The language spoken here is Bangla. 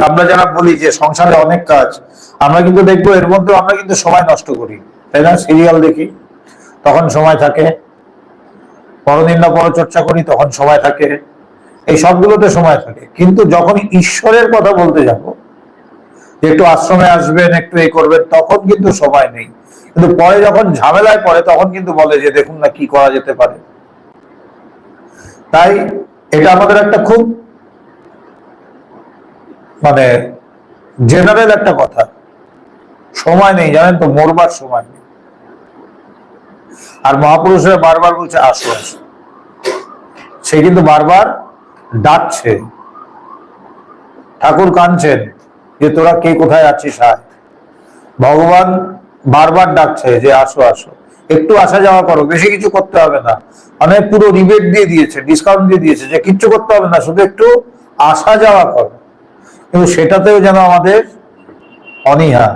আমরা যারা বলি যে সংসারে অনেক কাজ, আমরা কিন্তু দেখবো এর মধ্যে আমরা কিন্তু সময় নষ্ট করি, তাই না? সিরিয়াল দেখি তখন সময় থাকে, পরনিন্দা পরচর্চা করি তখন সময় থাকে, এই সবগুলোতে সময় থাকে। কিন্তু যখন ঈশ্বরের কথা বলতে যাবো, একটু আশ্রমে আসবেন, একটু এই করবেন, তখন কিন্তু সময় নেই। কিন্তু পরে যখন ঝামেলায় পড়ে তখন কিন্তু বলে যে দেখুন না কি করা যেতে পারে। তাই এটা আমাদের একটা খুব মানে জেনারেল একটা কথা, সময় নেই, জানেন তো, মরবার সময় নেই। আর মহাপুরুষরা বারবার বলছে আসো আসো, সে কিন্তু বারবার ডাকছে, ঠাকুর কাঁদছেন যে তোরা কে কোথায় আছিস আয়। ভগবান বারবার ডাকছে যে আসো আসো, একটু আসা যাওয়া করো, বেশি কিছু করতে হবে না। মানে পুরো রিবেট দিয়ে দিয়েছে, ডিসকাউন্ট দিয়ে দিয়েছে যে কিচ্ছু করতে হবে না, শুধু একটু আসা যাওয়া করো। কিন্তু সেটাতেও যেন আমাদের অনীহা।